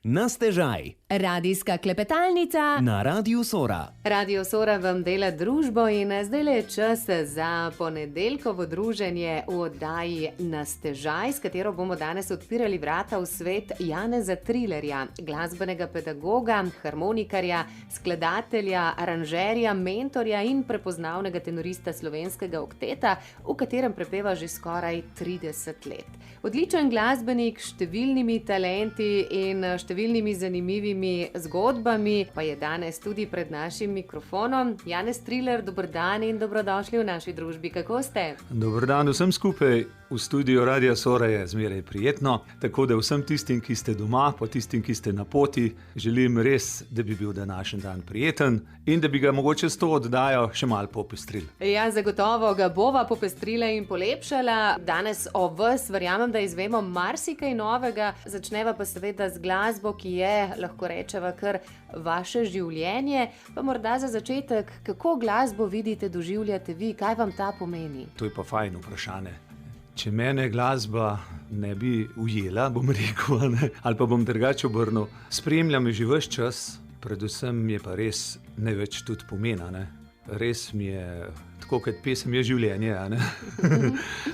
Na stežaj. Radijska klepetalnica Na Radiu Sora. Radio Sora vam dela družbo in zdaj je čas za ponedeljkovo druženje v oddaji Na stežaj, s katero bomo danes odpirali vrata v svet Janeza Trilerja, glasbenega pedagoga, harmonikarja, skladatelja, aranžerja, mentorja in prepoznavnega tenorista slovenskega okteta, v katerem prepeva že skoraj 30 let. Odličen glasbenik s številnimi talenti in številnimi zanimivimi zgodbami, pa je danes tudi pred našim mikrofonom. Janez Triler, dober dan in dobrodošli v naši družbi. Kako ste? Dober dan vsem skupaj. V studiu Radia Sora je zmeraj prijetno, tako da vsem tistim, ki ste doma, pa tistim, ki ste na poti, želim res, da bi bil današnji dan prijeten in da bi ga mogoče s to oddajo še malo popestrili. Ja, zagotovo ga bova popestrila in polepšala. Danes o vas verjamem, da izvemo marsikaj novega, začneva pa seveda z glasbo, ki je, lahko rečeva, kar vaše življenje. Pa morda za začetek, kako glasbo vidite, doživljate vi, kaj vam ta pomeni? To je pa fajn vprašanje. Če mene glasba ne bi ujela, bom rekel, ali pa bom drugače obrnil, spremlja me že ves čas, predvsem je pa res največ tudi pomena. Res mi je, tako kot pesem je življenje.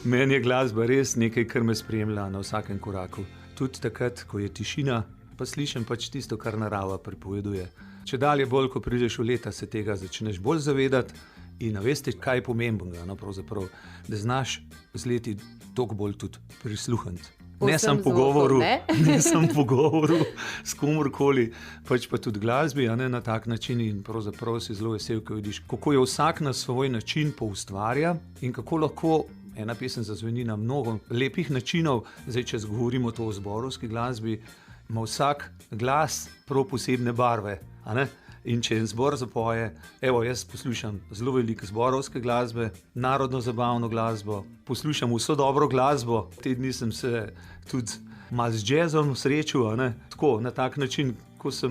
Meni je glasba res nekaj, kar me spremlja na vsakem koraku. Tudi takrat, ko je tišina, pa slišim pač tisto, kar narava pripoveduje. Če dalje bolj, ko prideš v leta, se tega začneš bolj zavedati. In veste, kaj je pomembnega, pravzaprav, da znaš z leti toliko bolj tudi prisluhniti. Ne samo pogovoru s komorkoli, pač pa tudi glasbi, na tak način in pravzaprav si zelo vesel, ko vidiš, kako je vsak na svoj način poustvarja in kako lahko ena pesem zazveni na mnogo lepih načinov. Zdaj, če govorimo to o zborovski glasbi, ima vsak glas prav posebne barve, In če en zbor zapoje, jaz poslušam zelo veliko zborovske glasbe, narodno zabavno glasbo, poslušam vso dobro glasbo. Te dni sem se tudi malo z jazzom srečal, tako, na tak način, ko sem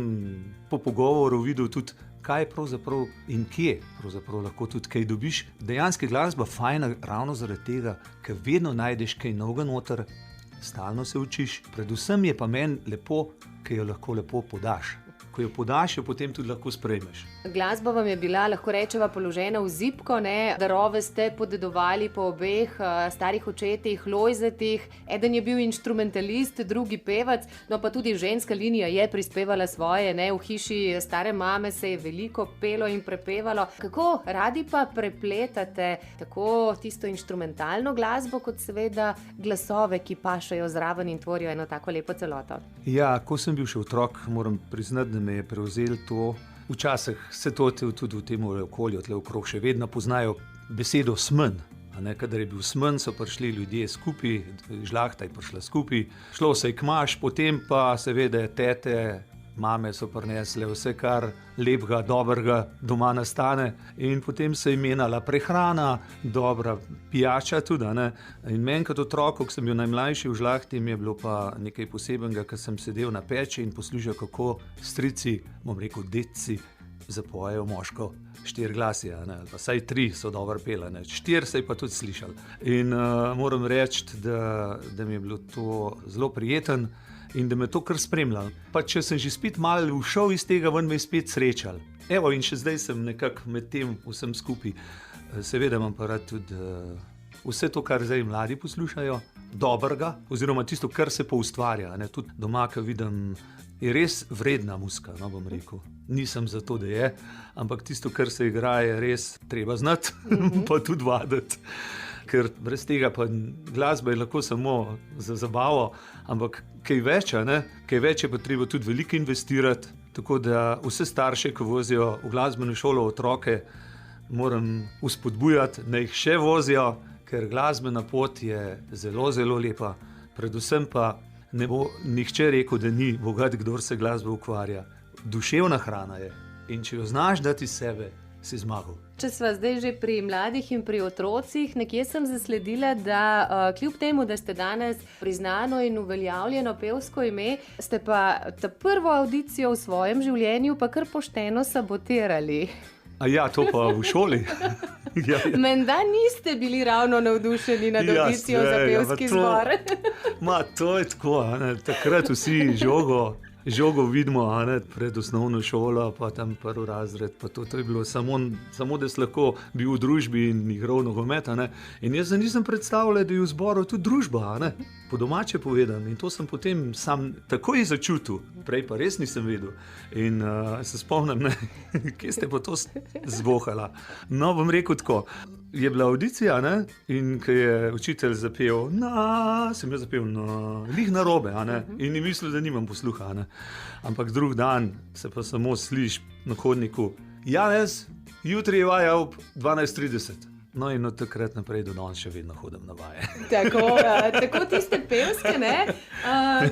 po pogovoru videl tudi, kaj pravzaprav in kje pravzaprav lahko tudi kaj dobiš. Dejansko je glasba fajna ravno zaradi tega, ker vedno najdeš kaj novega noter, stalno se učiš. Predvsem je pa meni lepo, ker jo lahko lepo podaš. Ko jo podaš, jo potem tudi lahko sprejmeš. Glasba vam je bila, lahko rečeva, položena v zibko, Darove ste podedovali po obeh starih očetih, Lojzetih. Eden je bil inštrumentalist, drugi pevac, no pa tudi ženska linija je prispevala svoje, V hiši stare mame se je veliko pelo in prepevalo. Kako radi pa prepletate tako tisto inštrumentalno glasbo, kot seveda glasove, ki pašejo zraven in tvorijo eno tako lepo celoto? Ja, ko sem bil še otrok, moram priznati, da me je prevzel to. Včasih se to tudi v tem okolju tle okrog še vedno poznajo besedo smen. Kadar je bil smen, so prišli ljudje skupaj, žlahta je prišla skupaj, šlo se je kmaš, potem pa seveda tete, mame so prinesle vse, kar lepega, dobrega doma nastane in potem se je menjala prehrana, dobra pijača tudi. In meni kot otroku, ko sem bil najmlajši v žlahti, mi je bilo pa nekaj posebenega, ker sem sedel na peči in poslušal, kako strici, bom rekel detci, zapojejo moško 4 glasi, ali pa vsaj 3 so dobro pela, 4 se je pa tudi slišali. In moram reči, da mi je bilo to zelo prijeten in da me to kar spremljalo. Pa če sem že spet malo ušel iz tega, ven me je spet srečal. In še zdaj sem nekako med tem vsem skupaj. Seveda imam pa rad tudi vse to, kar zdaj mladi poslušajo, dobrega, oziroma tisto, kar se poustvarja. Tudi doma, ko vidim, je res vredna muzika, bom rekel. Nisem za to, da je, ampak tisto, kar se igra, je res treba znati, pa tudi vaditi. Ker brez tega pa glasba je lahko samo za zabavo, ampak kaj več, kaj več je pa treba tudi veliko investirati, tako da vse starše, ko vozijo v glasbeno šolo otroke, moram vzpodbujati, naj jih še vozijo, ker glasbena pot je zelo, zelo lepa. Predvsem pa ne bo nihče rekel, da ni bogat, kdor se glasbo ukvarja. Duševna hrana je in če jo znaš dati sebe, si zmagal. Če sva zdaj že pri mladih in pri otrocih, nekje sem zasledila, da kljub temu, da ste danes priznano in uveljavljeno pevsko ime, ste pa ta prvo avdicijo v svojem življenju pa kar pošteno sabotirali. Ja, to pa v šoli. Ja. Menda niste bili ravno navdušeni nad audicijo za pevski zbor. To je tako, takrat vsi žogo žogo vidimo, a ne, pred osnovno šolo, pa tam prvi razred, pa to je bilo samo da si lahko bil v družbi in igral nogomet, a ne. In jaz nisem predstavljal, da je v zboru tudi družba, a ne, po domače povedano. In to sem potem sam takoj začutil, prej pa res nisem vedel. In se spomnim, ne, kje ste pa to zvohala. No, bom rekel tako, je bila audicija, ne, in ko je učitelj zapel, sem jaz zapel, lih narobe, a ne, in ni mislil, da nimam posluha, a ne. Ampak drug dan se pa samo sliš na hodniku, Janez, jutri je vaja ob 12:30. No in od takrat naprej do danes še vedno hodim na vaje. Tako tiste pevske, ne,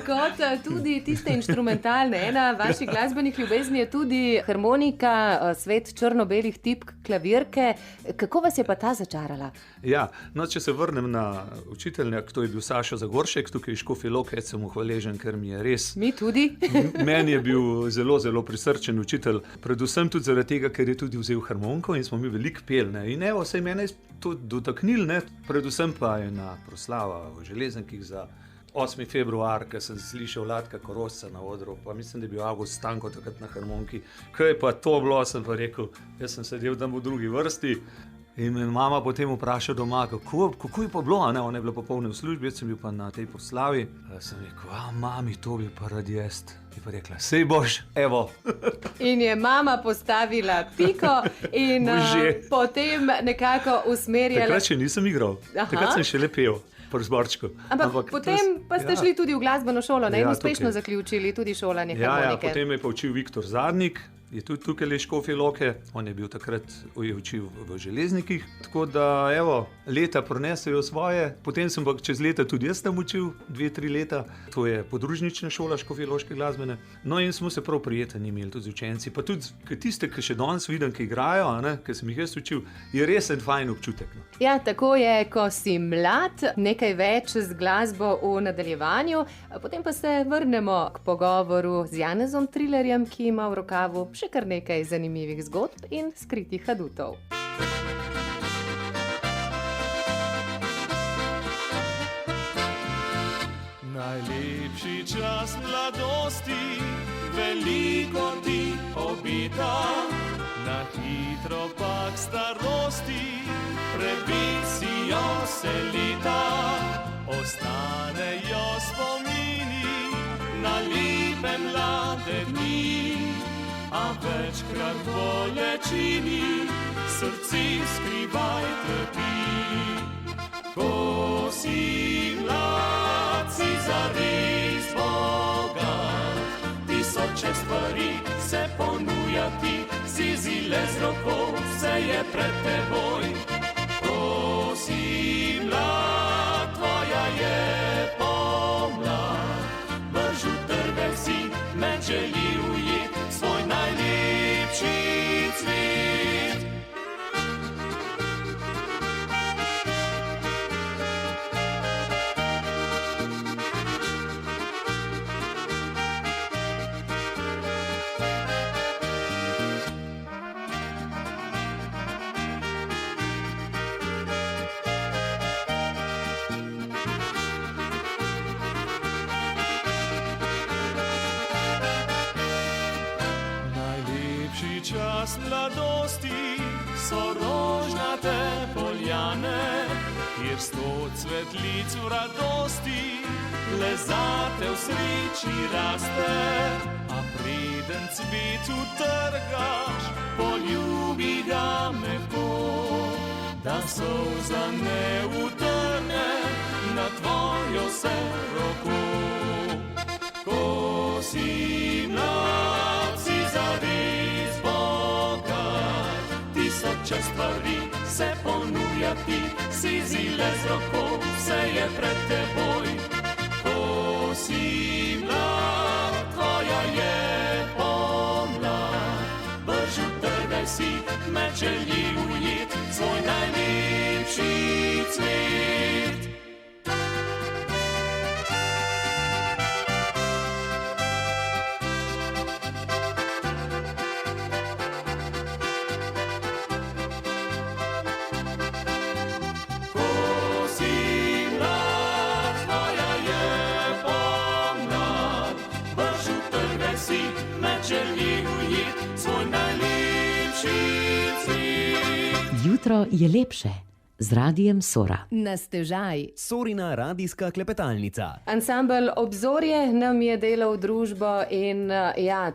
kot tudi tiste inštrumentalne. Ena vaših glasbenih ljubezni je tudi harmonika, svet črno-belih tipk, klavirke. Kako vas je pa ta začarala? Ja, no, če se vrnem na učiteljnjak, to je bil Sašo Zagoršek, tukaj iz Škofje Loke, sem mu hvaležen, ker mi je res. Mi tudi. Meni je bil zelo, zelo prisrčen učitelj, predvsem tudi zaradi tega, ker je tudi vzel harmoniko in smo mi veliko peli, ne. In evo, saj mene to dotaknili, ne, predvsem pa je na proslava v Železnakih za 8. februar, ko sem slišal Latka Korosca na odru, pa mislim, da je bil August Stanko takrat na harmoniki. Kaj je pa to bilo, sem pa rekel, jaz sem sedel tam v drugi vrsti in me mama potem vpraša doma, kako je pa bilo, a ne, ona je bila popolna v službi, jaz sem bil pa na tej proslavi. Sem rekel, mami, to bi pa rad jest. Je pa rekla, sej boš, evo. In je mama postavila piko in potem nekako usmerjala. Takrat še nisem igral, takrat sem še le pel. Ampak potem pa ste šli tudi v glasbeno šolo, ne, in uspešno zaključili tudi šolanje harmonike. Ja, potem je pa učil Viktor Zadnik, je tudi tukaj le Škofje Loke, on je bil takrat učil v Železnikih, tako da, evo, leta prinesejo svoje, potem sem pa čez leta tudi jaz tam učil, 2-3 leta, to je podružnična šola škofjeloške glasbene, no in smo se prav prijeten imeli tudi z učenci, pa tudi tiste, ki še danes vidim, ki igrajo, a ne, ki sem jih jaz učil, je res en fajn občutek. No. Ja, tako je, ko si mlad, nekaj več z glasbo v nadaljevanju, potem pa se vrnemo k pogovoru z Janezom Trilerjem, ki ima v rokavu še kar nekaj zanimivih zgodb in skritih adutov. Najlepši čas mladosti, veliko ti obeta, na hitro pa k starosti, previsijo se leta, ostanejo spomini na lepe mlade dni. A večkrat bolečini srce skrivaj trpi. Ko si mlad, si zares bogat, tisoče stvari se ponuja ti, si zile z roko, vse je pred teboj. Ko si mlad, tvoja je pomlad, bržu trve si, me želi ujet, svoj najlepši cvet. Čas mladosti so rožnate poljane, kjer 100 cvetlic v radosti le zate v sreči raste. A preden cvet utrgaš, poljubi ga mehko, da solza ne utrne na tvojo se roko. Ko si mlad, si zares bogat, tisoče stvari se ponuja ti, si zile z roko, vse je pred teboj. Ko si mlad, tvoja je pomlad, bržu trgaj si, me želi ujet, svoj najlepši cvet. Trgaj med želji ujeti svoj najlepši cvet. Jutro je lepše z Radiem Sora. Na stežaj. Sorina radijska klepetalnica. Ansambel Obzorje nam je delal družbo in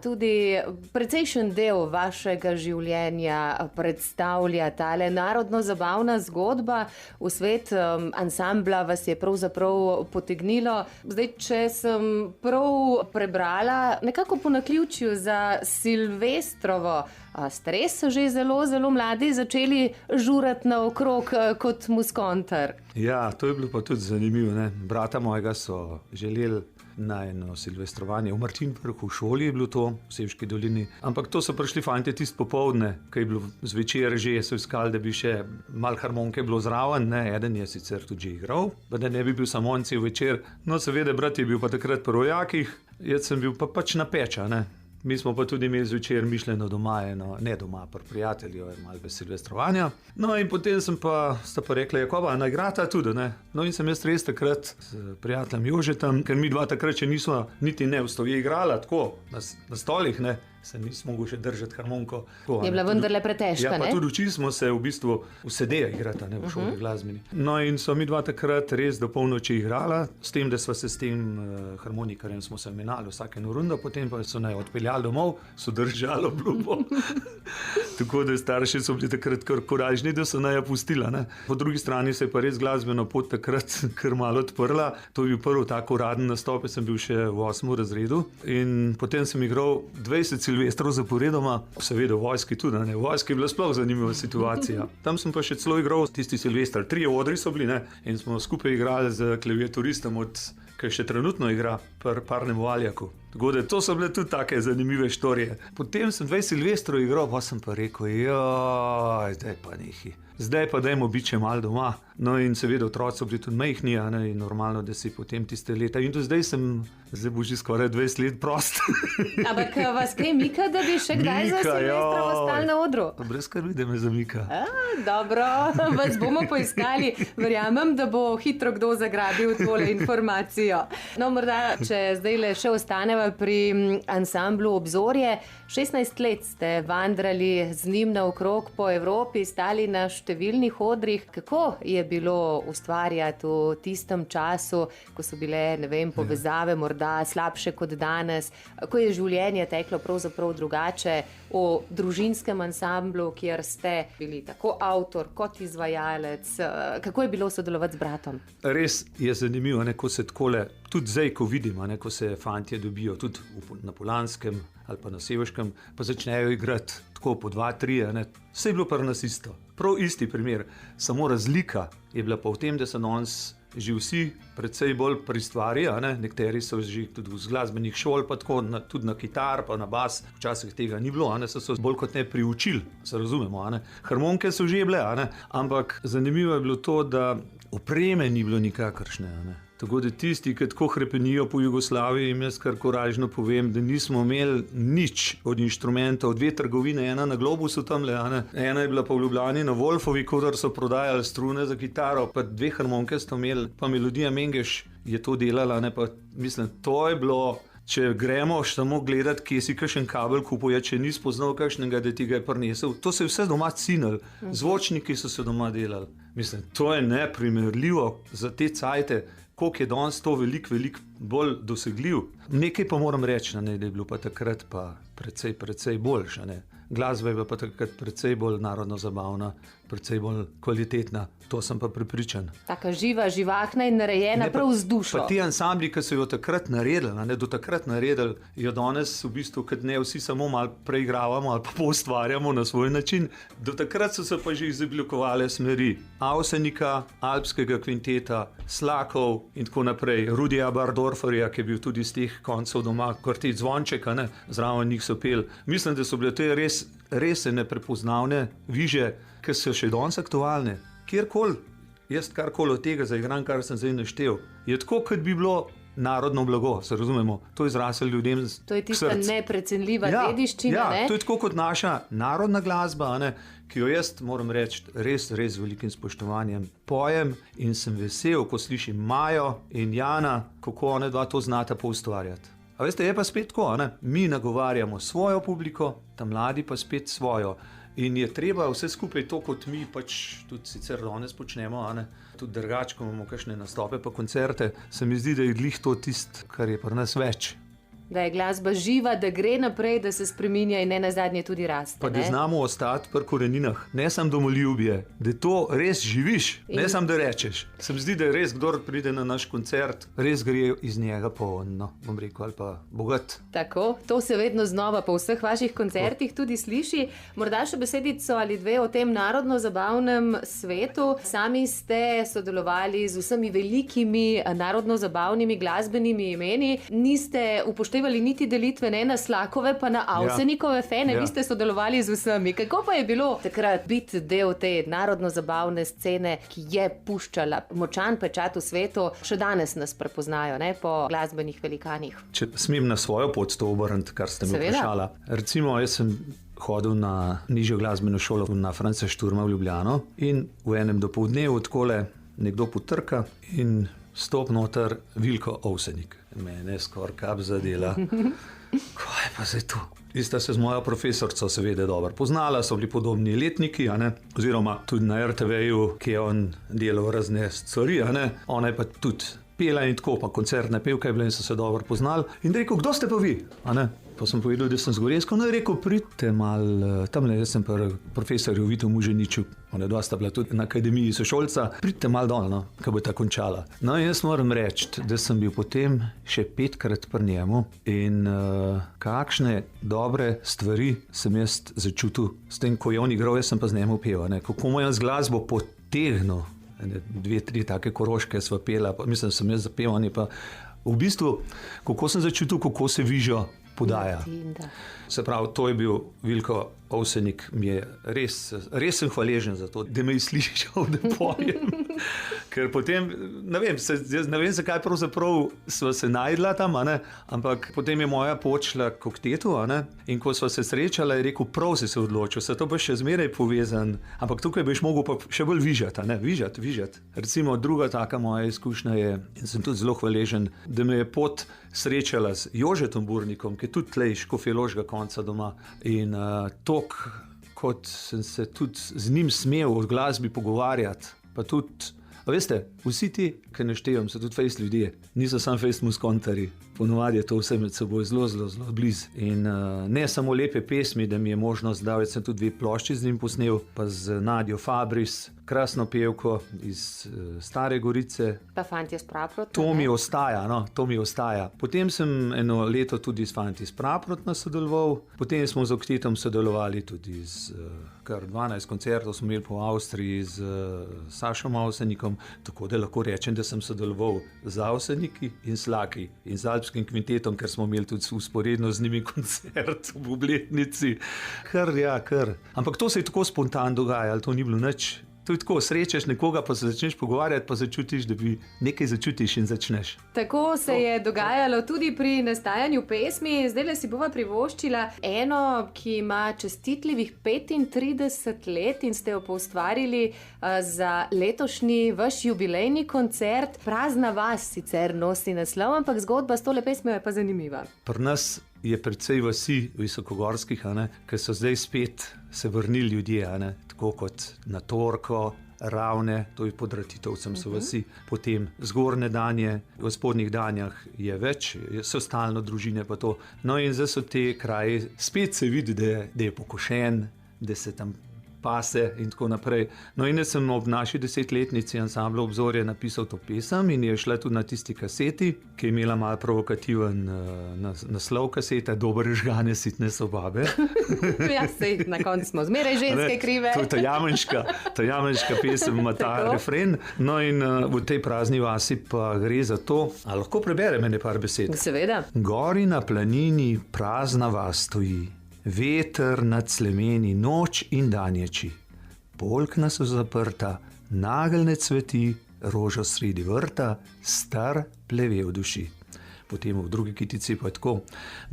tudi precejšen del vašega življenja predstavlja tale narodno-zabavna zgodba. V svet ansambla vas je pravzaprav potegnilo. Zdaj, če sem prav prebrala, nekako po naključju za Silvestrovo, ste res že zelo, zelo mladi začeli žurati naokrog kot muskontar. Ja, to je bilo pa tudi zanimivo. Ne? Brata mojega so želeli na eno silvestrovanje v Martinvrhu, v šoli je bilo to, v Sevški dolini. Ampak to so prišli fantje tisto popoldne, ko je bilo zvečer že, so iskali, da bi še malo harmonike bilo zraven. Ne? Eden je sicer tudi že igral, da ne bi bil samo on cel večer. No, seveda, brat je bil pa takrat pri rojakih, jaz sem bil pa pač na peča, ne? Mi smo pa tudi imeli zvečer mišljeno doma, ne doma, pri prijatelju, malo bez silvestrovanja. No in potem sta pa rekla, Jakoba, naj igrata tudi, ne. No in sem jaz res takrat s prijateljem Jožetom, ker mi dva takrat še nismo niti ne v stoje igrala, tako, na stolih, ne. Se nismo mogli še držati harmoniko. Je bila vendarle pretežka, ne? Ja, pa tudi učili smo se v bistvu v sedeje igrati, ne, v šoli glasbeni. No in so mi dva takrat res do polnoči igrala, s tem, da sva se s tem harmonikarjem smo se menjali vsake eno rundo, potem pa so naj odpeljali domov, so držali obljubo. Tako da starši so bili takrat kar koražni, da so naj pustila, ne. Po drugi strani se je pa res glasbeno pot takrat kar malo odprla. To je bil prvi tak uraden nastop, sem bil še v 8. razredu in potem sem igral 20 Silvestrov zaporedoma, seveda v vojski tudi, ne. V vojski je bila sploh zanimiva situacija. Tam sem pa še celo igral tisti Silvester, 3 odri so bili, ne, in smo skupaj igrali z klaviaturistom, ki še trenutno igra pri Parnem Valjaku. Tako da to so bile tudi take zanimive štorije. Potem sem 20 Silvestrov igral, pa sem pa rekel, zdaj pa nehi. Zdaj pa dajmo biti še malo doma. No in seveda otroci so bili tudi majhni, ne, in normalno, da si potem tiste leta. In do zdaj bo že skoraj 20 let prost. Ampak vas kaj mika, da bi še kdaj za Silvestrovo ostali na odru? Brez skrbi, da me zamika. Dobro, vas bomo poiskali. Verjamem, da bo hitro kdo zagrabil tole informacijo. No, morda, če zdaj le še ostaneva pri ansamblu Obzorje. 16 let ste vandrali z njim naokrog po Evropi, stali na številnih odrih. Kako je bilo ustvarjati v tistem času, ko so bile, ne vem, povezave morda slabše kot danes, ko je življenje teklo pravzaprav drugače v družinskem ansamblu, kjer ste bili tako avtor kot izvajalec? Kako je bilo sodelovati z bratom? Res je zanimivo, ne, ko se takole, tudi zdaj, ko vidim, ne, ko se fantje dobijo tudi na Polanskem ali pa na Sevškem, pa začnejo igrati tako po 2-3, ne. Vse je bilo pri nas isto. Prav isti primer, samo razlika je bila pa v tem, da so danes že vsi precej bolj pri stvari, ne. Nekateri so že tudi v glasbenih šol, pa tako, tudi na kitar, pa na bas. Včasih tega ni bilo, ne. So bolj kot ne priučili, se razumemo, ne. Harmonike so že bile, ne. Ampak zanimivo je bilo to, da opreme ni bilo nikakršne, ne. Tako da tisti, ki tako hrepenijo po Jugoslaviji, jim jaz kar koražno povem, da nismo imeli nič od inštrumentov. 2 trgovine, ena na Globusu tamle, ena je bila pa v Ljubljani na Wolfovi, kodar so prodajali strune za kitaro, pa 2 harmonike sto imeli, pa Melodija Mengeš je to delala, ne, pa mislim, to je bilo, če gremo samo gledati, kje si kakšen kabel kupuje, če ni spoznal kakšnega, da ti ga je prinesel, to se je vse doma cinili, zvočniki so se doma delali. Mislim, to je neprimerljivo za te cajte, koliko je danes to veliko bolj dosegljiv. Nekaj pa moram reči, ne, da je bilo pa takrat pa precej boljša, ne. Glasba je bila pa takrat precej bolj narodno zabavna, precej bolj kvalitetna, to sem pa prepričan. Taka živa, živahna in narejena prav z dušo. Pa ti ansambli, ki so jo takrat naredili, ne, do takrat naredili, jo danes v bistvu, kad ne vsi samo malo preigravamo ali pa poustvarjamo na svoj način, do takrat so se pa že izoblikovale smeri Avsenika, Alpskega kvinteta, Slakov in tako naprej, Rudija Bardorferja, ki je bil tudi iz teh koncev doma, kvartet Zvonček, ne, zraven njih so peli. Mislim, da so bile te res neprepoznavne viže, ki so še danes aktualne. Kjerkoli, jaz karkoli od tega zaigram, kar sem zdaj naštel, je tako, kot bi bilo narodno blago, se razumemo, to je zrasel ljudem k srcu. To je tista neprecenljiva dediščina, ne? Ja, to je tako kot naša narodna glasba, ne, ki jo jaz, moram reči, res velikim spoštovanjem pojem in sem vesel, ko slišim Majo in Jana, kako one dva to znata poustvarjati. A veste, je pa spet tako, a ne? Mi nagovarjamo svojo publiko, ta mladi pa spet svojo. In je treba vse skupaj to, kot mi pač tudi sicer danes počnemo, a ne? Tudi drugače, ko imamo kakšne nastope pa koncerte, se mi zdi, da je glih to tisto, kar je pri nas več. Da je glasba živa, da gre naprej, da se spreminja in ne nazadnje tudi raste. Pa da znamo ostati pri koreninah, ne samo domoljubje, da to res živiš, ne samo da rečeš. Se mi zdi, da je res, kdor pride na naš koncert, res gre iz njega polno, bom rekel, ali pa bogat. Tako, to se vedno znova po vseh vaših koncertih tudi sliši. Morda še besedico ali dve o tem narodno-zabavnem svetu. Sami ste sodelovali z vsemi velikimi narodno-zabavnimi glasbenimi imeni. Niste upoštevali niti delitve ne na Slakove pa na Avsenikove fene, vi ste sodelovali z vsemi. Kako pa je bilo takrat biti del te narodno-zabavne scene, ki je puščala močan pečat v svetu, še danes nas prepoznajo, ne, po glasbenih velikanih? Če smem na svojo pot to obrniti, kar ste me vprašala. Recimo, jaz sem hodil na nižjo glasbeno šolo na Franca Šturma v Ljubljano in v enem dopoldnevu takole nekdo potrka in stop noter Vilko Avsenik. Mene skoraj kap zadela. Kaj je pa zdaj to? Ista se z mojo profesorico seveda dobro poznala, so bili podobni letniki, a ne? Oziroma tudi na RTV-ju, ki je on delal razne stvari, a ne? Ona je pa tudi pela in tako, pa koncertne pevke je bila in so se dobro poznali. In rekel, kdo ste pa vi? A ne? Pa sem povedal, da sem z Gorenjsko, no je rekel, pridite malo, tamle, jaz sem pa profesorju Vitu Muženiču, ona dva sta bila tudi na akademiji sošolca, pridite malo dol, no, ko bo ta končala. No in jaz moram reči, da sem bil potem še 5krat pri njemu in kakšne dobre stvari sem jaz začutil s tem, ko je on igral, jaz sem pa z njemu pel, ne, kako mu je z glasbo potegnil, 2-3 take koroške sva pela, mislim, sem jaz zapel, on je pa v bistvu, kako sem začutil, kako se vižo podaja. Se pravi, to je bil Vilko Avsenik, mi je res sem hvaležen za to, da me je slišal, da pojem. Ker potem, ne vem, zakaj pravzaprav sva se najdla tam, a ne? Ampak potem je moja počela k oktetu, a ne? In ko sva se srečala, je rekel, prav si se odločil, se to pa še zmeraj povezan, ampak tukaj biš mogel pa še bolj vižati, a ne? Vižati. Recimo druga taka moja izkušnja je, in sem tudi zelo hvaležen, da me je pot srečala z Jožetom Burnikom, ki je tudi tlej škofjeloškega konca doma in kot sem se tudi z njim smel o glasbi pogovarjati, pa tudi, a veste, vsi ti, ki naštevam, so tudi fejst ljudje, niso samo fejst muskontarji, ponovadi je to vse med seboj zelo blizu in ne samo lepe pesmi, da mi je možnost, da sem tudi 2 plošči z njim posnel, pa z Nadjo Fabris, krasno pevko iz Stare Gorice. Pa Fantje s Praprotna. To mi ostaja, no, to mi ostaja. Potem sem eno leto tudi s Fantje s Praprotna sodeloval, potem smo z oktetom sodelovali tudi z kar 12 koncertov smo imeli po Avstriji z Sašom Avsenikom, tako da lahko rečem, da sem sodeloval z Avseniki in Slaki in z Alpskim kvintetom, ker smo imeli tudi usporedno z njimi koncert v obletnici. Kar. Ampak to se je tako spontano dogajalo, to ni bilo nič. To je tako, srečaš nekoga, pa se začneš pogovarjati, pa začutiš, da bi nekaj začutiš in začneš. Tako se je dogajalo tudi pri nastajanju pesmi. Zdaj si bova privoščila eno, ki ima častitljivih 35 let in ste jo poustvarili za letošnji vaš jubilejni koncert. Prazna vas sicer nosi naslov, ampak zgodba s tole pesmijo je pa zanimiva. Pri nas je precej vasi visokogorskih, ki so zdaj spet se vrnili ljudje, tako kot na Torko, Ravne, to je pod Ratitovcem so vasi, potem Zgornje Danje, v Spodnjih Danjah je več, so stalno družine pa to. No in zdaj so te kraji, spet se vidi, da je pokošen, da se tam pase in tako naprej. No in jaz sem ob naši 10-letnici ansambla Obzorje napisal to pesem in je šla tudi na tisti kaseti, ki je imela malo provokativen naslov kaseta, Dober žgane sitne so babe. Ja, sej, na koncu smo zmeraj ženske krive. To je jamenška pesem, ima ta refren. No in v tej prazni vasi pa gre za to, a lahko preberem ene par besed? Seveda. Gori na planini prazna vas stoji, veter nad slemeni, noč in danječi. Polkna so zaprta, nageljne cveti, rožo sredi vrta, star pleve v duši. Potem v drugi kitici pa tako,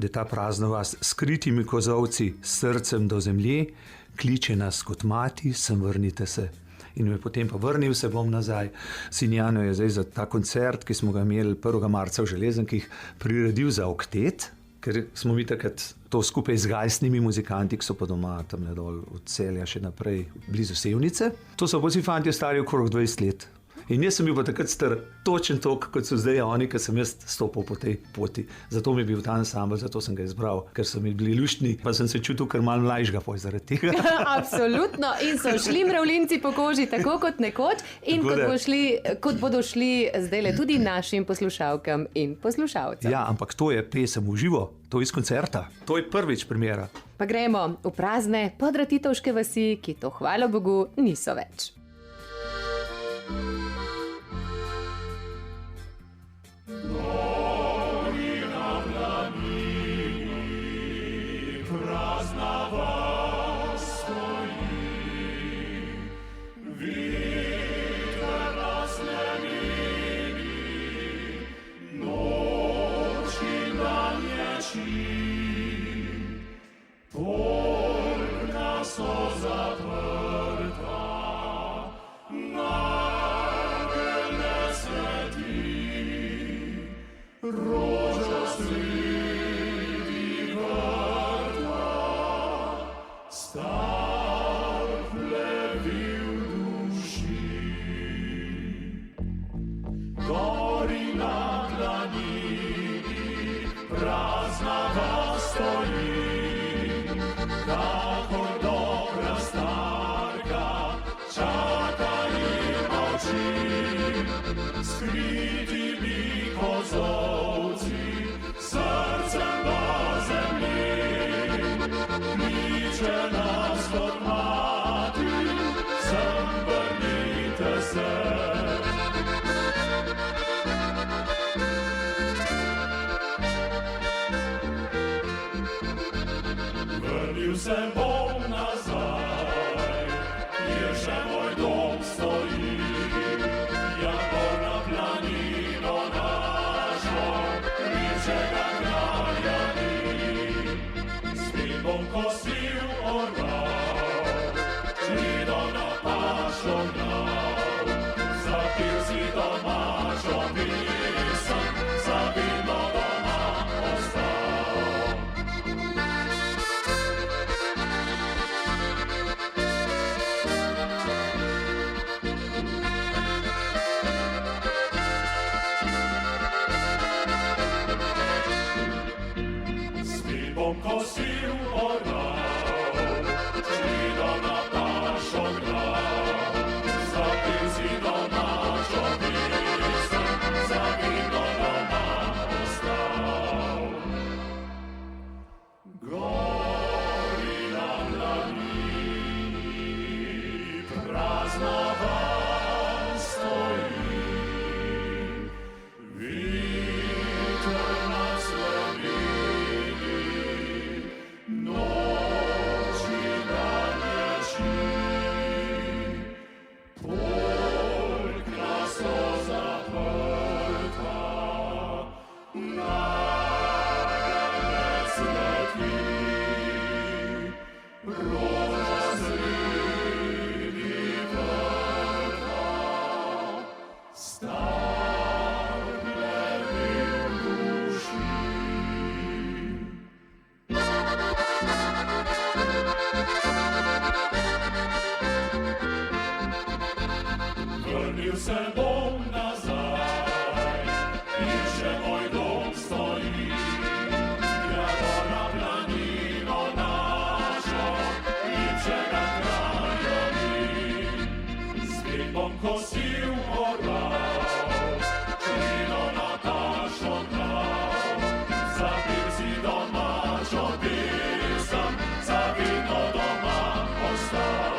da ta prazna vas skritimi kozovci, srcem do zemlje, kliče nas kot mati, sem vrnite se. in me potem pa vrnil se bom nazaj. Sin Jano je zdaj za ta koncert, ki smo ga imeli 1. marca v Železankih, priredil za oktet, ker smo mi takrat to skupaj z gajstnimi muzikanti, ki so pa doma tam dol od Celja še naprej blizu Sevnice. To so pa vsi fantje stari okrog 20 let. In jaz sem bil pa takrat star točen toliko, kot so zdaj oni, ker sem jaz stopil po tej poti. Zato mi je bil ta ansambel, zato sem ga izbral, ker so mi bili luštni, pa sem se čutil kar malo mlajšega zaradi tega. Absolutno. In so šli mravljinci po koži tako kot nekoč in kot bodo šli zdajle tudi našim poslušalkam in poslušalcem. Ja, ampak to je pesem v živo, to iz koncerta. To je prvič primera. Pa gremo v prazne Podratitovške vasi, ki to hvala Bogu niso več. Vrnil se bom nazaj, kjer še moj dom stoji, jakor na planino našo, lepšega kraja ni. Spet bom kosil orval, čredo na pašo gnal, zapil si domačo pesem, za vedno doma ostal. Bom kosil oral, čredo na pašo gnal, zapil si domačo pesem, za vedno doma ostal. Gori na planini, prazna vas stoji, veter nas lomi. Vrnil se bom nazaj, kjer še moj dom stoji, jakor na planino našo, lepšega kraja ni. Spet bom kosil oral, čredo na pašo gnal, zapil si domačo pesem, za vedno doma ostal.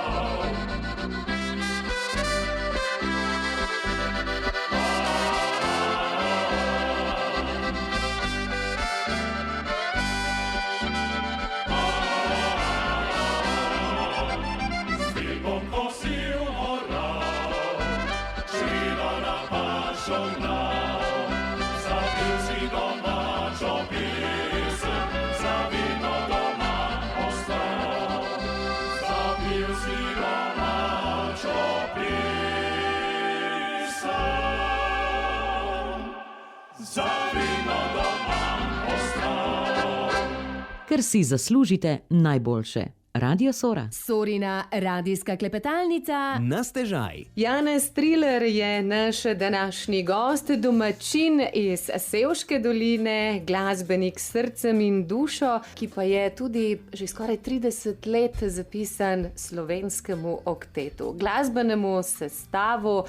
Zapil si domačo pesem, za vedno ker si zaslužite najboljše. Radio Sora. Sorina radijska klepetalnica. Na stežaj. Janez Triler je naš današnji gost, domačin iz Sevške doline, glasbenik s srcem in dušo, ki pa je tudi že skoraj 30 let zapisan slovenskemu oktetu, glasbenemu sestavu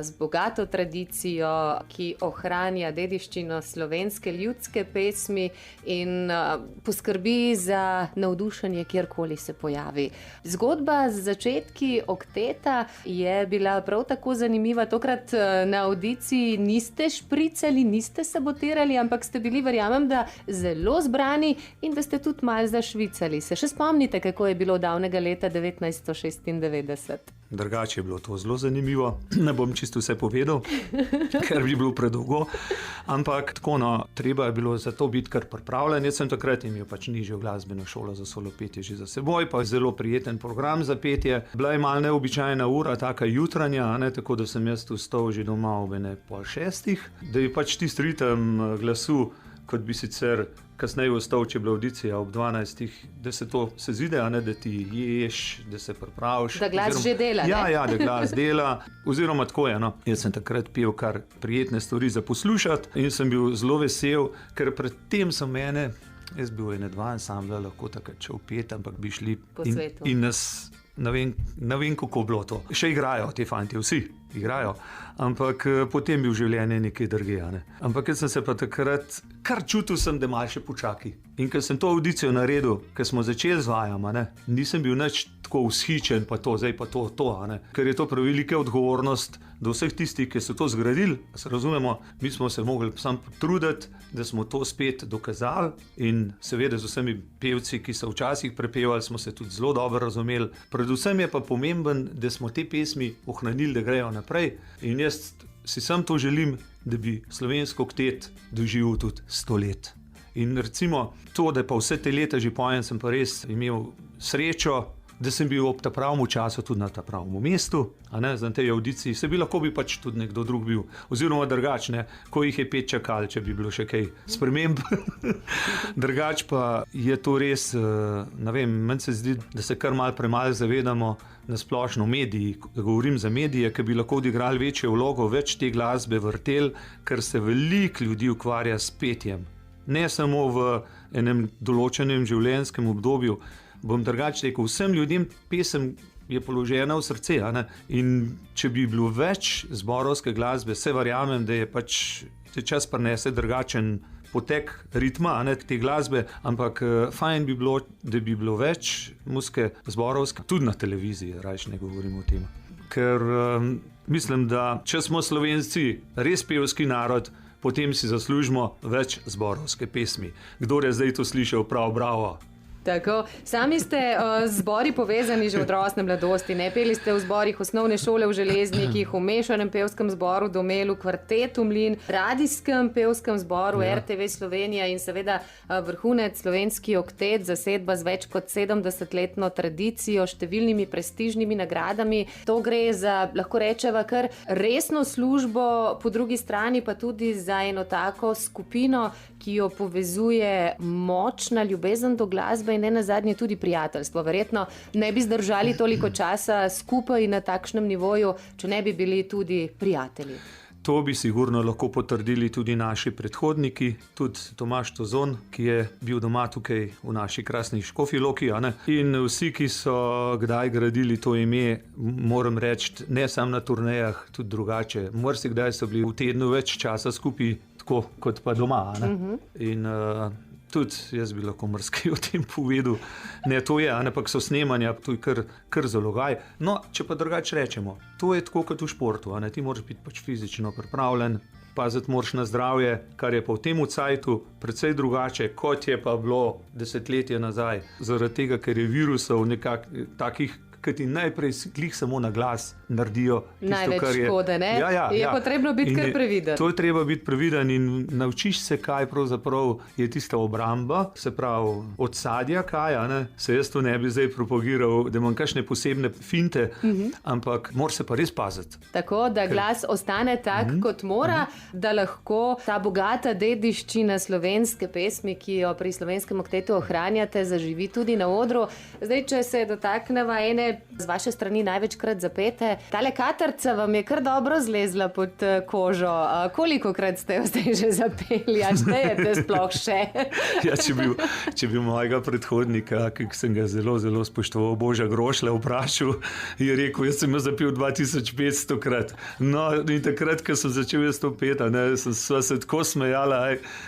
z bogato tradicijo, ki ohranja dediščino slovenske ljudske pesmi in poskrbi za navdušenje kjerkoli se pojavi. Zgodba z začetki okteta je bila prav tako zanimiva. Tokrat na audiciji niste špricali, niste sabotirali, ampak ste bili, verjamem, da zelo zbrani in da ste tudi malo zašvicali. Se še spomnite, kako je bilo davnega leta 1996? Drugače je bilo to zelo zanimivo. Ne bom čisto vse povedal, ker bi bilo predolgo. Ampak tako, treba je bilo za to biti kar pripravljen. Jaz sem takrat imel pač nižjo glasbeno šolo za solo petje že za seboj, pa zelo prijeten program za petje. Bila je malo neobičajna ura, taka jutranja, tako da sem jaz vstal že doma ob 5:30, da je pač tisti ritem glasu, kot bi sicer kasneje vstal, če je bila audicija ob 12, da se to sezide, da ti ješ, da se pripraviš. Da glas že dela, ne? Ja, da glas dela, oziroma tako je. Jaz sem takrat pel kar prijetne stvari za poslušati in sem bil zelo vesel, ker predtem so mene, jaz bil dva ansambla, lahko takrat šel pet, ampak bi šli in nas, ne vem, kako bilo to. Še igrajo ti fanti, vsi igrajo, ampak potem bi v življenje nekaj drugega. Ampak jaz sem se pa takrat kar čutil, da malo še počaki. In ker sem to audicijo naredil, ker smo začeli z vajama, nisem bil nič tako vzhičen, pa to, zdaj pa to, ker je to prevelika odgovornost do vseh tistih, ki so to zgradili. Se razumemo, mi smo se mogli sam potruditi, da smo to spet dokazali in seveda z vsemi pevci, ki so včasih prepevali, smo se tudi zelo dobro razumeli. Predvsem je pa pomemben, da smo te pesmi ohranili, da grejo naprej in jaz si sam to želim, da bi slovensko oktet doživel tudi 100 let. In recimo to, da pa vse te leta že pojem, sem pa res imel srečo, da sem bil ob ta pravem času tudi na ta pravem mestu, za tej audiciji. Se bi lahko pač tudi nekdo drug bil, oziroma drugačne, ko jih je 5 čakali, če bi bilo še kaj sprememb. Drugač pa je to res, ne vem, meni se zdi, da se kar malo premalo zavedamo na splošno mediji, govorim za medije, ki bi lahko odigrali večjo vlogo, več te glasbe vrtel, ker se veliko ljudi ukvarja s petjem. Ne samo v enem določenem življenjskem obdobju. Bom drugače rekel, vsem ljudem pesem je položena v srce. In če bi bilo več zborovske glasbe, se verjamem, da je pač čas prinese drugačen potek ritma te glasbe, ampak fajn bi bilo, da bi bilo več muzike zborovske, tudi na televiziji, rajš ne govorim o tem. Ker mislim, da če smo Slovenci res pevski narod, potem si zaslužimo več zborovske pesmi. Kdor je zdaj to slišal, prav bravo. Tako, sami ste z zbori povezani že od rosne mladosti, peli ste v zborih osnovne šole v Železnikih, v mešanem pevskem zboru Domelu, kvartetu Mlin, radijskem pevskem zboru RTV Slovenija in seveda vrhunec slovenski oktet, zasedba z več kot 70-letno tradicijo, številnimi prestižnimi nagradami. To gre za, lahko rečeva, kar resno službo, po drugi strani pa tudi za eno tako skupino, ki jo povezuje močna ljubezen do glasbe in ne nazadnje tudi prijateljstvo. Verjetno ne bi zdržali toliko časa skupaj na takšnem nivoju, če ne bi bili tudi prijatelji. To bi sigurno lahko potrdili tudi naši predhodniki, tudi Tomaž Tozon, ki je bil doma tukaj v naši krasni Škofji Loki. In vsi, ki so kdaj gradili to ime, moram reči, ne samo na turnejah, tudi drugače. Marsikdaj so bili v tednu več časa skupaj, tako kot pa doma. In tudi jaz bi lahko marsikaj o tem povedal. Ne, to je, ampak so snemanja, to je kar zalogaj. No, če pa drugače rečemo, to je tako kot v športu, ti moraš biti pač fizično pripravljen, paziti moraš na zdravje, kar je pa v tem cajtu precej drugače, kot je pa bilo desetletje nazaj. Zaradi tega, ker je virusov takih ki ti najprej glih samo na glas naredijo tisto, Največ kar je. škode, ne? Je potrebno biti In kar previden. To je treba biti previden in naučiš se, kaj pravzaprav je tista obramba, se pravi od sadja, kaj, a ne? Se jaz to ne bi zdaj propagiral, da imam kakšne posebne finte, ampak moraš se pa res paziti. Tako, da glas ostane tak, kot mora, da lahko ta bogata dediščina slovenske pesmi, ki jo pri Slovenskem oktetu ohranjate, zaživi tudi na odru. Zdaj, če se dotakneva ene z vaše strani največkrat zapete, tale katarca vam je kar dobro zlezla pod kožo. Kolikokrat ste jo zdaj že zapeli, a štejete sploh še? Ja, če bi mojega predhodnika, ki sem ga zelo, zelo spoštoval, Boža Grošlja, vprašal, je rekel, jaz sem jo zapel 2500 krat. No, in takrat, ko sem začel jaz to peti, sva se tako smejala,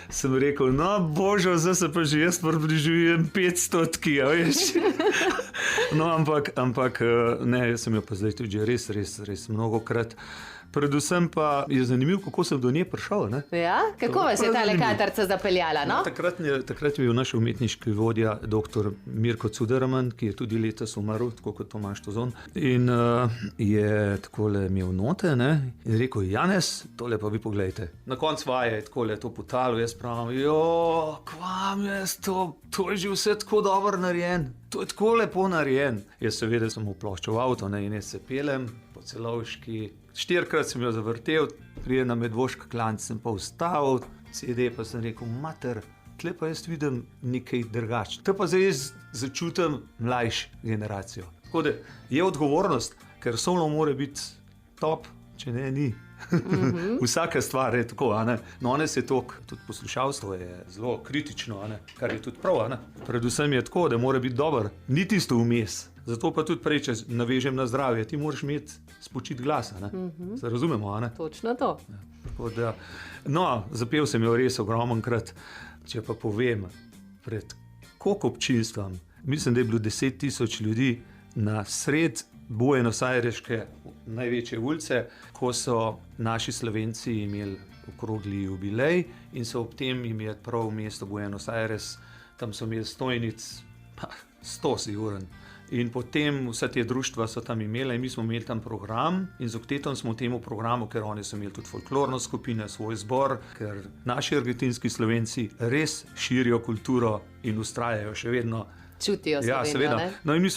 sem rekel, no, Božo, zdaj se pa že jaz približujem 500, veš. No, ampak ne, jaz sem jo pa zdaj tudi res mnogokrat. Predvsem pa je zanimivo, kako sem do nje prišel. Ne? Ja? Kako vas je tale katarca zapeljala? No? Takrat je bil naš umetniški vodja, dr. Mirko Cuderman, ki je tudi letos umrl, tako kot Tomaž Tozon. In je takole imel note, ne? In rekel, Janez, tole pa vi poglejte. Na koncu vaje je takole to potalo, jaz pravim, kvam jaz to je že vse tako dobro narejen. To je tako lepo narejen. Jaz seveda sem vploščal avto, ne, in jaz se pelem po Celovški. 4-krat sem jo zavrtel, prije na Medvoški klanc sem pa ustavil, CD pa sem rekel, mater, tle pa jaz vidim nekaj drugače. To pa zdaj jaz začutim mlajšo generacijo. Tako da je odgovornost, ker solo mora biti top, če ne, ni. Vsaka stvar je tako, a ne. No, danes je to, tudi poslušalstvo je zelo kritično, a ne, kar je tudi prav, a ne. Predvsem je tako, da mora biti dober, ni tisto vmes. Zato pa tudi prej, če navežem na zdravje, ti moraš imeti spočit glasa, ne. Se razumemo, a ne? Točno to. Ja, tako da, no, zapel sem jo res ogromenkrat, če pa povem, pred koliko občinstvom, mislim, da je bilo 10 000 ljudi na sred Buenos Aireške največje ulice, ko so naši Slovenci imeli okrogli jubilej in so ob tem imeli prav mesto Buenos Aires, tam so imeli stojnic, 100 siguren. In potem vse te društva so tam imele in mi smo imeli tam program in z oktetom smo temu programu, ker oni so imeli tudi folklorno skupino, svoj zbor, ker naši argentinski Slovenci res širijo kulturo in ustrajajo še vedno. Čutijo Slovenijo, ja, seveda. Ne? No, in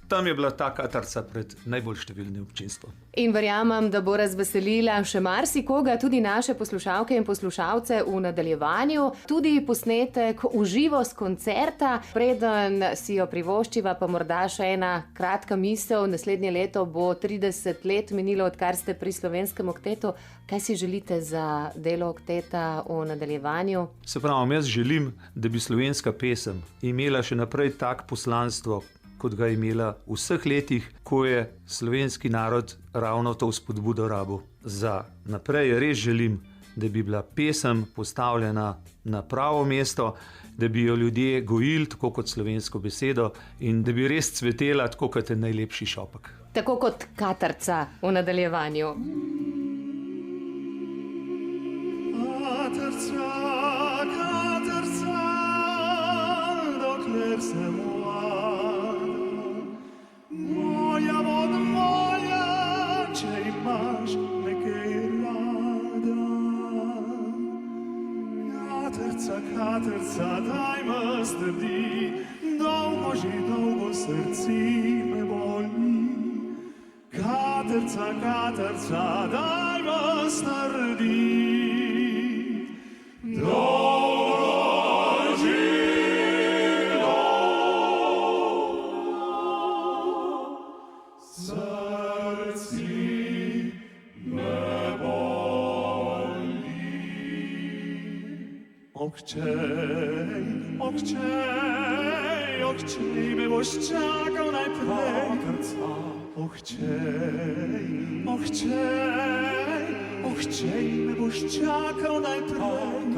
tam je bila ta katarca pred najbolj številnim občinstvom. In verjamem, da bo razveselila še marsikoga, tudi naše poslušalke in poslušalce v nadaljevanju. Tudi posnetek v živo s koncerta. Preden si jo privoščiva, pa morda še ena kratka misel. Naslednje leto bo 30 let minilo, odkar ste pri Slovenskem oktetu. Kaj si želite za delo okteta v nadaljevanju? Se pravi, jaz želim, da bi slovenska pesem imela še naprej tak poslanstvo, kot ga je imela v vseh letih, ko je slovenski narod ravno to spodbudo rabil. Za naprej res želim, da bi bila pesem postavljena na pravo mesto, da bi jo ljudje gojili tako kot slovensko besedo in da bi res cvetela tako kot je najlepši šopek. Tako kot katarca v nadaljevanju. Katarca, dokler se moja voda moja, če imaš nekaj rada. Katarca, daj me strdi, dolgo srci me boli. Katarca, daj me strdi, Ochčej, me boš čakal najprej. Ochčej, me boš čakal najprej.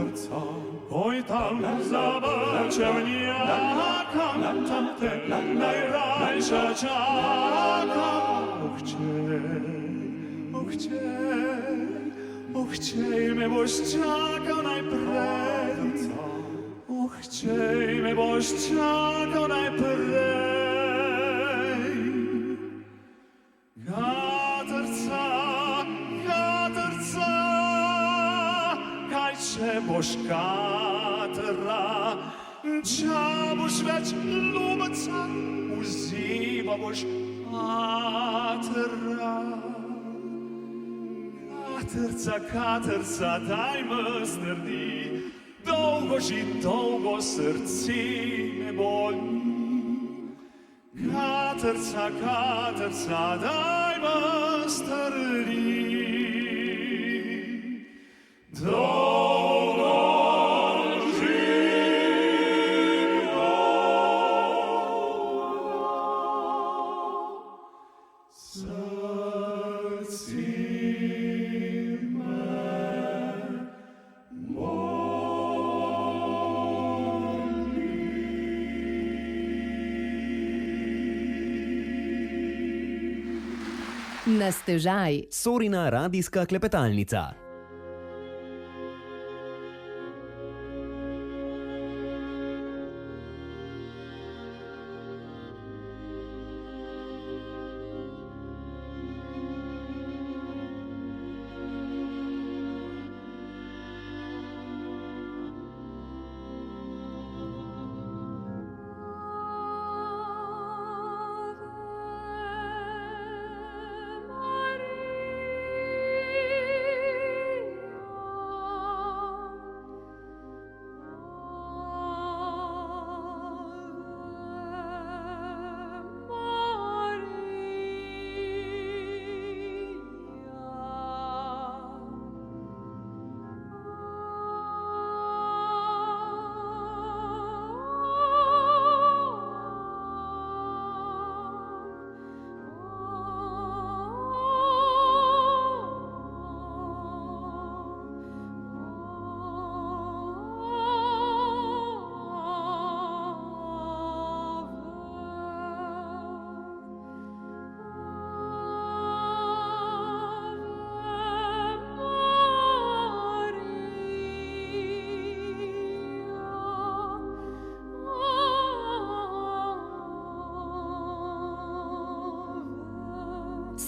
Oj, tam za Brčevnjakam, tam te najrajša čakam. Ochčej, me boš čakal najprej. Ochčej, me boš čakal najprej. boš katra, če boš več ljubeca, vzima boš atra. Katrca, daj me strdi, dolgo že dolgo srce me boli. Katrca, daj me strdi, dolgo že Na stežaj. Sorina radijska klepetalnica.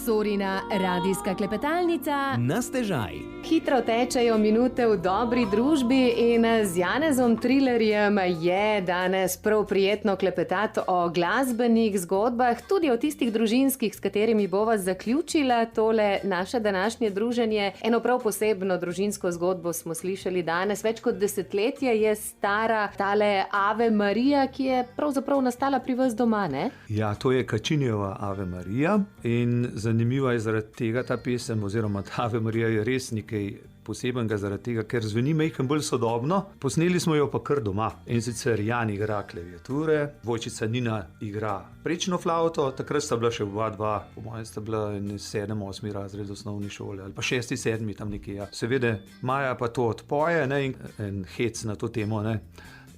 Sorina radijska klepetalnica. Na stežaj. Hitro tečejo minute v dobri družbi in z Janezom Trilerjem je danes prav prijetno klepetati o glasbenih zgodbah, tudi o tistih družinskih, s katerimi bova zaključila tole naše današnje druženje. Eno prav posebno družinsko zgodbo smo slišali danes. Več kot desetletje je stara tale Ave Marija, ki je pravzaprav nastala pri vas doma, ne? Ja, to je Kačinjeva Ave Marija in zanimiva je zaradi tega ta pesem, oziroma ta Ave Marija je res nekaj posebenega zaradi tega, ker zveni majhen bolj sodobno. Posneli smo jo pa kar doma. In sicer Jan igra klaviature, dvojčica Nina igra prečno flavto, takrat sta bila še dva, po mojem sta bila 7-8 razred osnovni šole, ali pa 6-7 tam nekje. Ja. Seveda Maja pa to odpoje, ne, in hec na to temo. Ne.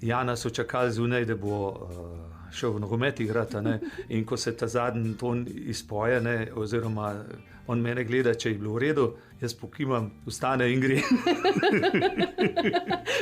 Jana so čakali zunaj, da bo šel v nogomet igrati, ne, in ko se ta zadnji ton izpoje, ne, oziroma on mene gleda, če je bilo v redu, jaz pokimam, vstane in gre.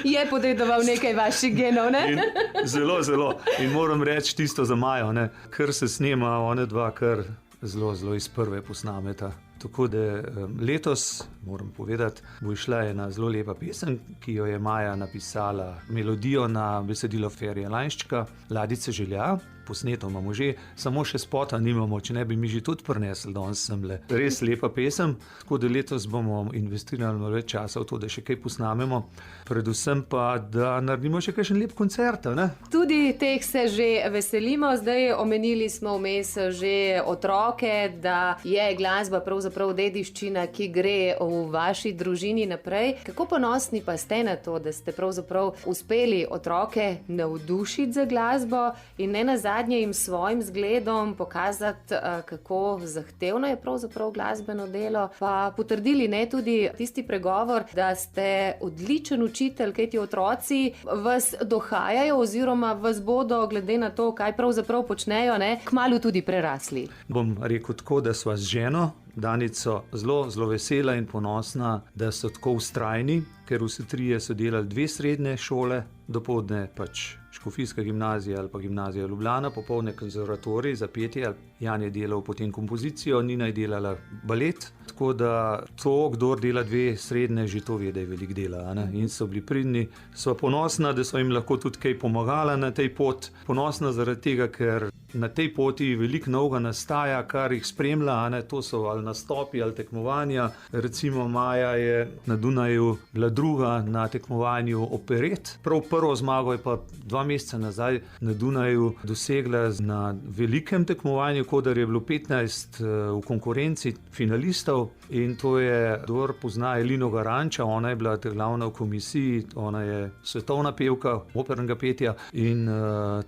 Je podedoval nekaj vaših genov, ne? Zelo. In moram reči tisto za Majo, ne, ker se snema one dva kar zelo iz prve posnameta. Tako da letos, moram povedati, bo išla ena zelo lepa pesem, ki jo je Maja napisala melodijo na besedilo Ferija Lajnščka, Ladice želja. Posneto imamo že, samo še spota nimamo, če ne bi mi že tudi prinesli danes semle. Res lepa pesem, tako da letos bomo investirali malo več časa v to, da še kaj posnamemo, predvsem pa, da naredimo še kakšen lep koncert, ne? Tudi teh se že veselimo, zdaj omenili smo vmes že otroke, da je glasba pravzaprav dediščina, ki gre v vaši družini naprej. Kako ponosni pa ste na to, da ste pravzaprav uspeli otroke navdušiti za glasbo in ne nazadnje jim svojim zgledom pokazati, kako zahtevno je pravzaprav glasbeno delo, pa potrdili ne tudi tisti pregovor, da ste odličen učitelj, kaj ti otroci vas dohajajo oziroma vas bodo, glede na to, kaj pravzaprav počnejo, ne, kmalu tudi prerasli. Bom rekel tako, da sva z ženo Danico zelo vesela in ponosna, da so tako vztrajni, ker vsi trije so delali 2 srednje šole, dopoldne pač Škofijska gimnazija ali pa gimnazija Ljubljana, popoldne konzervatorij za petje. Jan je delal potem kompozicijo, Nina je delala balet. Tako da to, kdor dela 2 srednje, že to ve, da je veliko dela. A ne? In so bili pridni. So ponosna, da so jim lahko tudi kaj pomagala na tej poti. Ponosna zaradi tega, ker na tej poti veliko novega nastaja, kar jih spremlja. A ne? To so ali nastopi ali tekmovanja. Recimo Maja je na Dunaju bila druga na tekmovanju operet. Prav prvo zmago je pa 2 meseca nazaj na Dunaju dosegla na velikem tekmovanju, kodar je bilo 15 v konkurenci finalistov. In to je, kdor pozna Elino Garanča, ona je bila glavna v komisiji, ona je svetovna pevka opernega petja in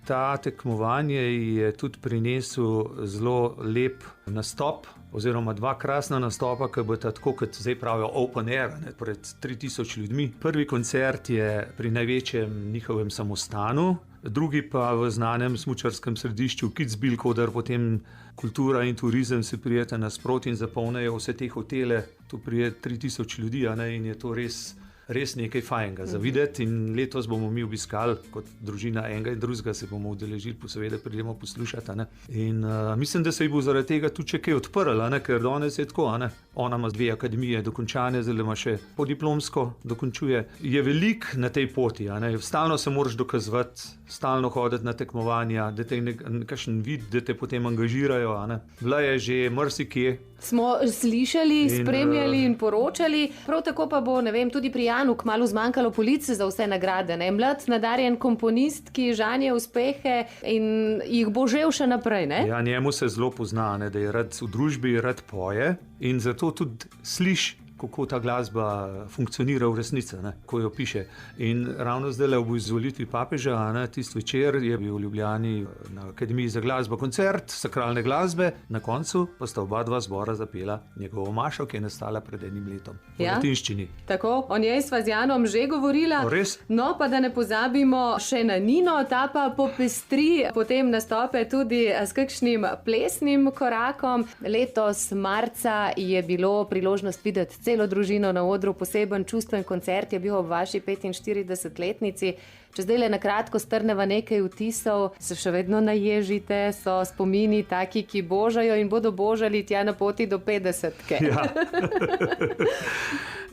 ta tekmovanje je tudi prinesel zelo lep nastop, oziroma 2 krasna nastopa, ki bo tako, kot zdaj pravijo, open air, ne, pred 3000 ljudmi. Prvi koncert je pri največjem njihovem samostanu, drugi pa v znanem smučarskem središču Kitzbühel, kodar potem kultura in turizem se prijeta nasproti in zapolnejo vse te hotele. Tu prije 3000 ljudi, a ne, in je to res nekaj fajnega za videti. In letos bomo mi obiskali kot družina enega in drugega, se bomo udeležili, seveda pridemo poslušati. In mislim, da se jih bo zaradi tega tudi kaj odprlo, ker danes je tako. Ona ima 2 akademije dokončane, zdaj ima še podiplomsko dokončuje. Je veliko na tej poti, stalno se moraš dokazovati, stalno hoditi na tekmovanja, da te nekakšen vid, da te potem angažirajo. Bila je že marsikje. Smo slišali, spremljali in poročali, prav tako pa bo, ne vem, tudi pri Janu kmalu zmanjkalo police za vse nagrade. Mlad, nadarjen komponist, ki žanje uspehe in jih bo žel še naprej. Ne? Ja, njemu se zelo pozna, da je rad v družbi, rad poje in zato tudi sliši, kako ta glasba funkcionira v resnici, ko jo piše. In ravno zdaj ob izvolitvi papeža, tisti večer je bil v Ljubljani na Akademiji za glasbo koncert sakralne glasbe, na koncu pa sta 2 zbora zapela njegovo mašo, ki je nastala pred 1 letom v latinščini. Tako, o njej sva z Janom že govorila. Res? No, pa da ne pozabimo še na Nino, ta pa popestri potem nastope tudi s kakšnim plesnim korakom. Letos marca je bilo priložnost videti celo družino na odru, poseben čustven koncert je bil ob vaši 45-letnici. Če zdaj le na kratko strneva nekaj vtisov, se še vedno naježite, so spomini taki, ki božajo in bodo božali tja na poti do 50-ke. Ja.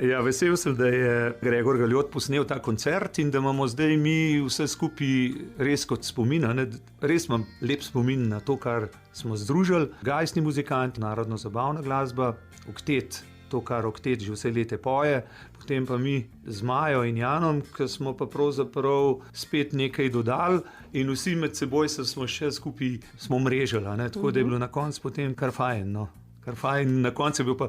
Ja, vesel sem, da je Gregor Galjot posnel ta koncert in da imamo zdaj mi vse skupaj res kot spomin. Res imam lep spomin na to, kar smo združili. Gajsni muzikant, narodno zabavna glasba, oktet, to, kar oktet že vse leta poje, potem pa mi z Majo in Janom, ki smo pa pravzaprav spet nekaj dodali in vsi med seboj smo še skupaj mrežili, tako da je bilo na koncu potem kar fajn. Kar fajn, na koncu je bil pa,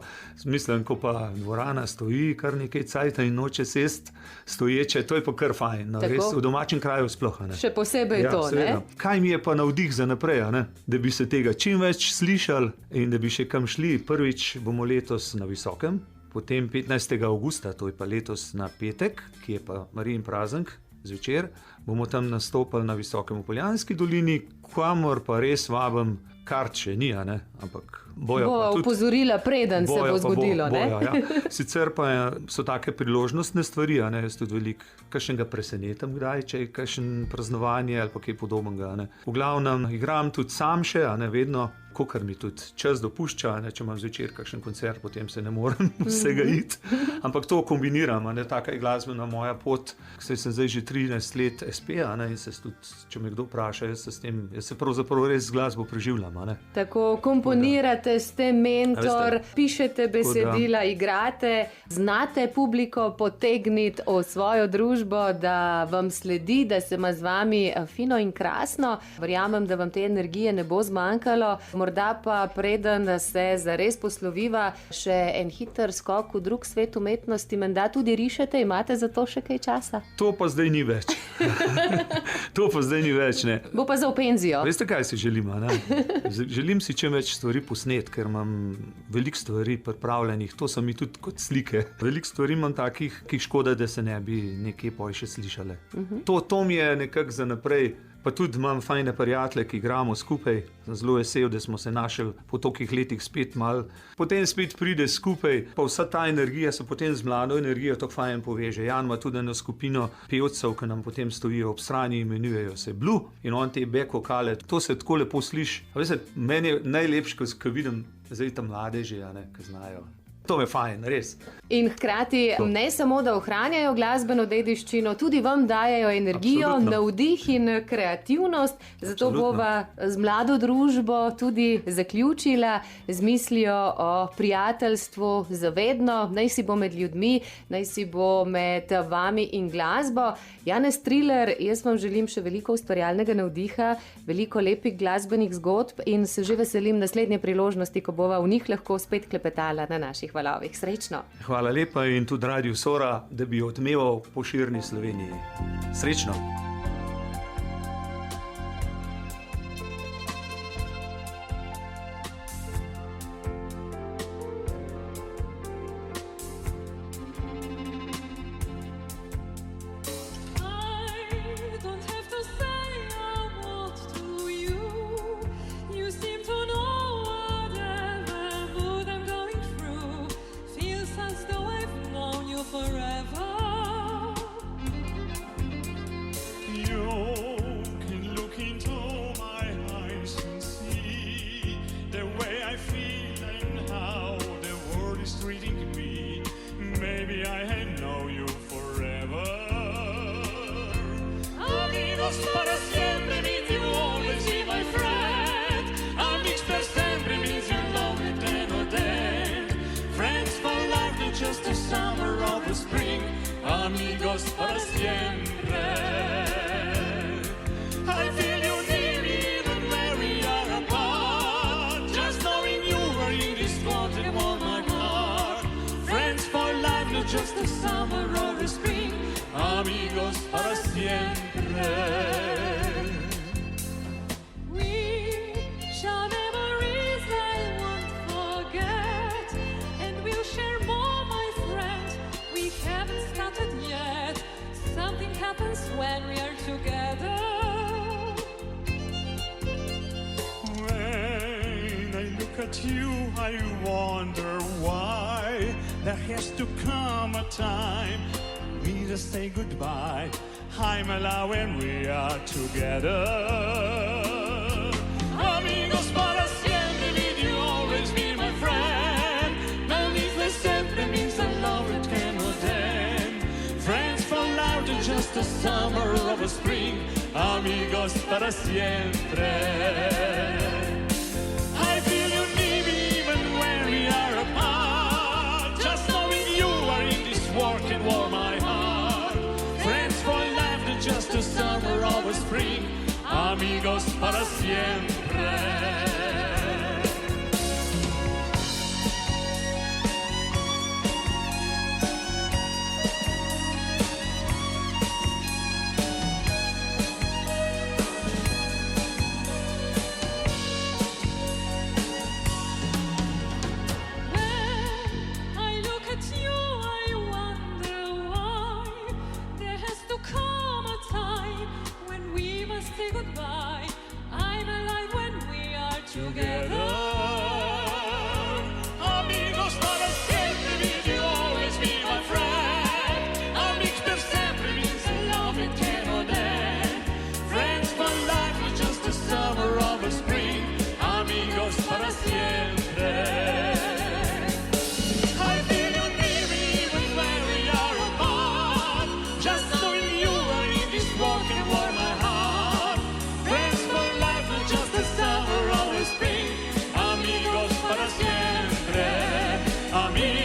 mislim, ko pa dvorana stoji, kar nekaj cajta in noče sest stoječe, to je pa kar fajn, res v domačem kraju sploh. Še posebej to, ne? Kaj mi je pa navdih za naprej, da bi se tega čim več slišali in da bi še kam šli. Prvič bomo letos na Visokem, potem 15. avgusta, to je pa letos na petek, ki je pa Marijin praznik, zvečer, bomo tam nastopali na Visokem v Poljanski dolini, kamor pa res vabim, kart še ni, ampak bojo pa tudi... Opozorila preden se bo zgodilo, ne? Ja. Sicer pa so take priložnostne stvari, jaz tudi veliko kakšnega presenetam kdaj, če je kakšen praznovanje ali pa kaj podobnega. V glavnem igram tudi sam še, vedno, kakor mi tudi čas dopušča, če imam zvečer kakšen koncert, potem se ne morem vsega iti. Ampak to kombiniram, taka je glasbena moja pot. Saj sem zdaj že 13 let SP, in se tudi, če me kdo vpraša, jaz se pravzaprav res z glasbo preživljam. Tako komponirate, ste mentor, pišete besedila, igrate, znate publiko potegniti v svojo družbo, da vam sledi, da se ima z vami fino in krasno. Verjamem, da vam te energije ne bo zmanjkalo. Morda pa preden se zares posloviva, še en hiter skok v drug svet umetnosti, menda tudi rišete, imate za to še kaj časa? To pa zdaj ni več. Ne. Bo pa za v penzijo. Veste, kaj si želim? Želim si čim več stvari posnet, ker imam veliko stvari pripravljenih, to so mi tudi kot slike. Veliko stvari imam takih, ki škoda, da se ne bi nekje poj še slišale. To mi je nekako za naprej Pa tudi imam fajne prijatelje, ki igramo skupaj. Sem zelo vesel, da smo se našli po tolikih letih spet mal. Potem spet pride skupaj, pa vsa ta energija se potem z mlado energijo tako fajn poveže. Jan ima tudi eno skupino pevcev, ki nam potem stojijo ob strani, imenujejo se Blue in on te back vokale. To se tako lepo sliši. A veste, meni je najlepše, ko vidim zdaj ta mladeži, ki znajo. To je fajn, res. In hkrati ne samo, da ohranjajo glasbeno dediščino, tudi vam dajejo energijo, Absolutno. navdih in kreativnost. Zato Absolutno. bova z mlado družbo tudi zaključila z mislijo o prijateljstvu za vedno. Naj si bo med ljudmi, naj si bo med vami in glasbo. Janez Triler, jaz vam želim še veliko ustvarjalnega navdiha, veliko lepih glasbenih zgodb in se že veselim naslednje priložnosti, ko bova v njih lahko spet klepetala na naših valovih. Srečno! Hvala lepa in tudi Radio Sora, da bi odmeval po širni Sloveniji. Srečno! I don't have to say a word to you. You seem to know whatever mood I'm going through. Feels as though I've known you forever. You can look into my eyes and see the way I feel and how the world is treating me. Maybe I know you forever. Amigos para siempre means you always be my friend. Amigos per sempre means you love me then or then. Friends for life, not just the summer or the spring. Amigos para siempre. I feel you near me even where we are apart. Just knowing you are in this world and warm my heart. Friends for life, not just the summer or the spring. Amigos para siempre. We shall memories I won't forget, and we'll share more, my friend. We haven't started yet. Something happens when we are together. When I look at you, I wonder why there has to come a time we just say goodbye. I'm alive when we are together. Amigos para siempre, mean you always be my friend. Amigos siempre means a love that cannot end. Friends for life, than just a summer or a spring. Amigos para siempre. I feel you need me even when we are apart. Just knowing you are in this world can warm my heart. Friends for life, not just a summer or a spring. Amigos para siempre. When I look at you, I wonder why there has to come a time when we must say goodbye. I'm alive when we are together. Amigos para siempre, mean you always be my friend. Amigos per sempre means a love that cannot end. Friends for life, not just the summer or the spring. Amigos para siempre. I feel you near me even when we are apart. Just knowing you are in this world can warm my heart. Friends for life, not just the summer or the spring. Amigos para siempre. Amigos